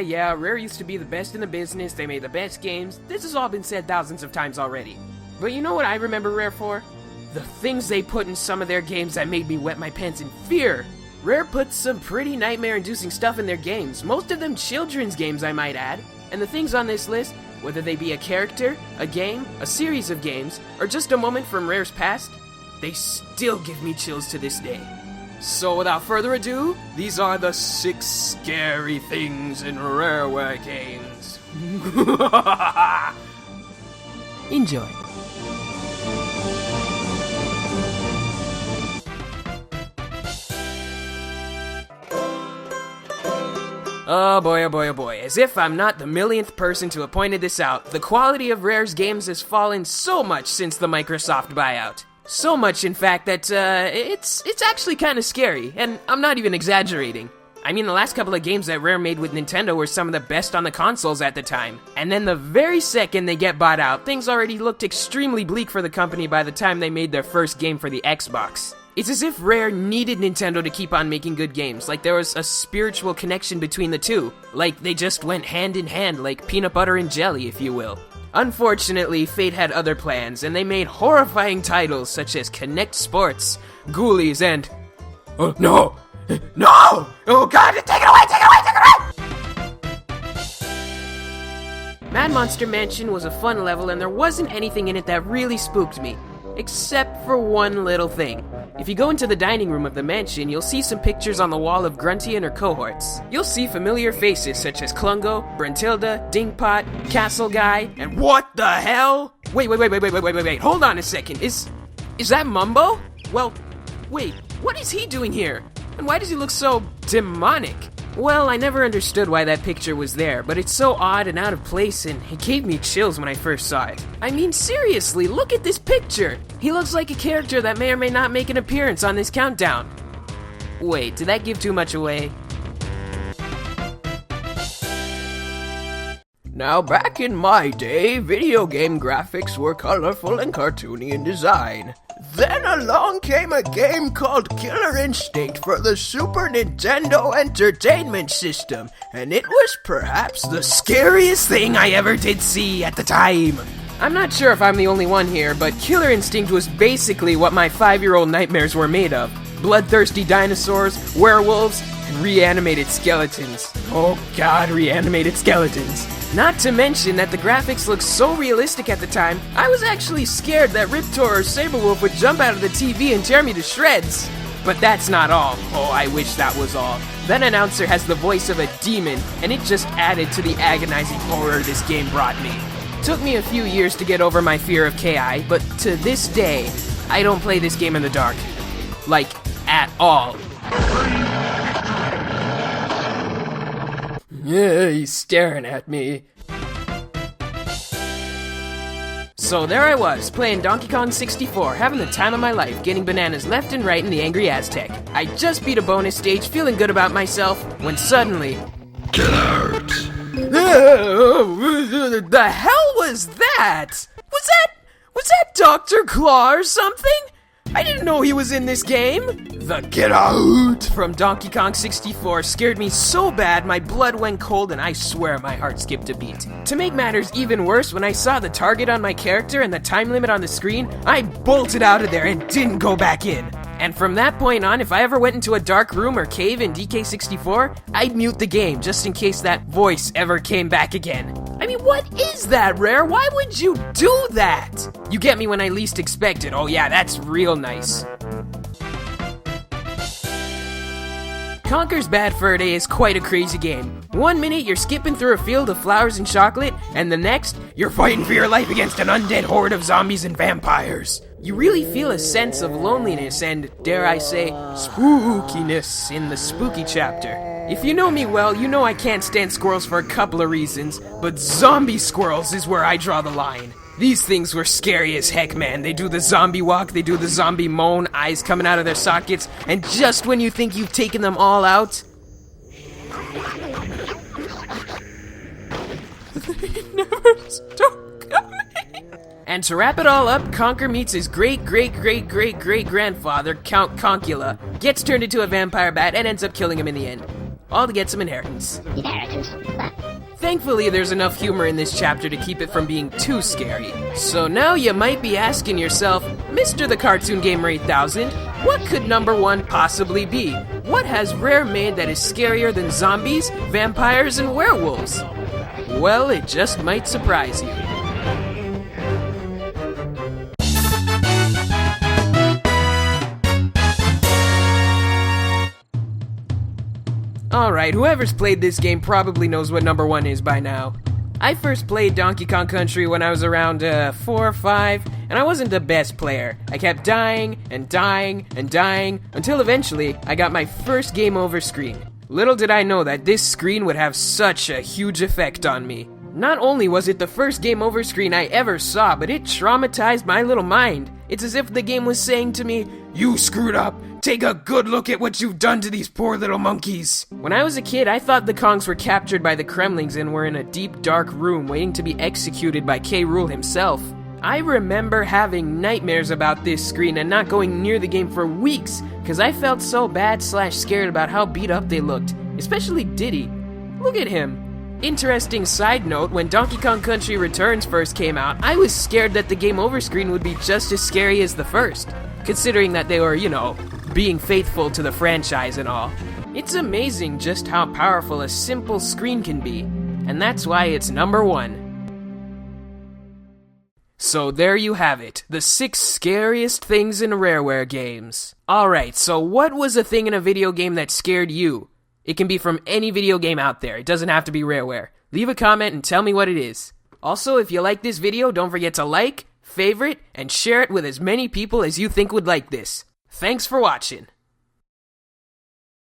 Yeah, Rare used to be the best in the business, they made the best games. This has all been said thousands of times already. But you know what I remember Rare for? The things they put in some of their games that made me wet my pants in fear. Rare puts some pretty nightmare-inducing stuff in their games, most of them children's games I might add. And the things on this list, whether they be a character, a game, a series of games, or just a moment from Rare's past, they still give me chills to this day. So without further ado, these are the 6 scary things in Rareware games. Enjoy. Oh boy, as if I'm not the millionth person to have pointed this out, the quality of Rare's games has fallen so much since the Microsoft buyout. So much, in fact, that it's actually kind of scary, and I'm not even exaggerating. I mean, the last couple of games that Rare made with Nintendo were some of the best on the consoles at the time. And then the very second they get bought out, things already looked extremely bleak for the company by the time they made their first game for the Xbox. It's as if Rare needed Nintendo to keep on making good games, like there was a spiritual connection between the two. Like they just went hand in hand, like peanut butter and jelly, if you will. Unfortunately, Fate had other plans, and they made horrifying titles such as Connect Sports, Ghoulies, and... Oh, no! No! Oh god, take it away! Mad Monster Mansion was a fun level, and there wasn't anything in it that really spooked me. Except for one little thing. If you go into the dining room of the mansion, you'll see some pictures on the wall of Grunty and her cohorts. You'll see familiar faces such as Klungo, Brentilda, Dingpot, Castle Guy, and what the hell? Wait, hold on a second. Is that Mumbo? Well, wait, what is he doing here? And why does he look so demonic? Well, I never understood why that picture was there, but it's so odd and out of place, and it gave me chills when I first saw it. I mean, seriously, look at this picture! He looks like a character that may or may not make an appearance on this countdown. Wait, did that give too much away? Now, back in my day, video game graphics were colorful and cartoony in design. Then along came a game called Killer Instinct for the Super Nintendo Entertainment System, and it was perhaps the scariest thing I ever did see at the time. I'm not sure if I'm the only one here, but Killer Instinct was basically what my 5-year-old nightmares were made of. Bloodthirsty dinosaurs, werewolves, and reanimated skeletons. Oh god, reanimated skeletons. Not to mention that the graphics looked so realistic at the time, I was actually scared that Riptor or Saberwolf would jump out of the TV and tear me to shreds. But that's not all. Oh, I wish that was all. That announcer has the voice of a demon, and it just added to the agonizing horror this game brought me. Took me a few years to get over my fear of KI, but to this day, I don't play this game in the dark. Like, at all. Yeah, he's staring at me. So there I was, playing Donkey Kong 64, having the time of my life, getting bananas left and right in the Angry Aztec. I just beat a bonus stage, feeling good about myself, when suddenly... Get out! The hell was that? Was that Dr. Claw or something? I didn't know he was in this game! The "Get Out" from Donkey Kong 64 scared me so bad my blood went cold and I swear my heart skipped a beat. To make matters even worse, when I saw the target on my character and the time limit on the screen, I bolted out of there and didn't go back in. And from that point on, if I ever went into a dark room or cave in DK64, I'd mute the game just in case that voice ever came back again. I mean, what is that, Rare? Why would you do that? You get me when I least expect it. Oh yeah, that's real nice. Conker's Bad Fur Day is quite a crazy game. 1 minute you're skipping through a field of flowers and chocolate, and the next, you're fighting for your life against an undead horde of zombies and vampires. You really feel a sense of loneliness and, dare I say, spookiness in the spooky chapter. If you know me well, you know I can't stand squirrels for a couple of reasons, but zombie squirrels is where I draw the line. These things were scary as heck, man. They do the zombie walk, they do the zombie moan, eyes coming out of their sockets, and just when you think you've taken them all out, they never stop coming. And to wrap it all up, Conker meets his great-great-great-great-great-grandfather, Count Concula, gets turned into a vampire bat, and ends up killing him in the end. All to get some inheritance. Thankfully, there's enough humor in this chapter to keep it from being too scary. So now you might be asking yourself, Mr. the Cartoon Gamer 8000, what could number 1 possibly be? What has Rare made that is scarier than zombies, vampires, and werewolves? Well, it just might surprise you. Alright, whoever's played this game probably knows what number 1 is by now. I first played Donkey Kong Country when I was around 4 or 5, and I wasn't the best player. I kept dying and dying and dying until eventually I got my first game over screen. Little did I know that this screen would have such a huge effect on me. Not only was it the first game over screen I ever saw, but it traumatized my little mind. It's as if the game was saying to me, "You screwed up! Take a good look at what you've done to these poor little monkeys!" When I was a kid, I thought the Kongs were captured by the Kremlings and were in a deep, dark room waiting to be executed by K. Rool himself. I remember having nightmares about this screen and not going near the game for weeks, because I felt so bad/scared about how beat up they looked, especially Diddy. Look at him. Interesting side note, when Donkey Kong Country Returns first came out, I was scared that the game over screen would be just as scary as the first, considering that they were, being faithful to the franchise and all. It's amazing just how powerful a simple screen can be, and that's why it's number 1. So there you have it, the 6 scariest things in Rareware games. Alright, so what was a thing in a video game that scared you? It can be from any video game out there. It doesn't have to be Rareware. Leave a comment and tell me what it is. Also, if you like this video, don't forget to like, favorite, and share it with as many people as you think would like this. Thanks for watching.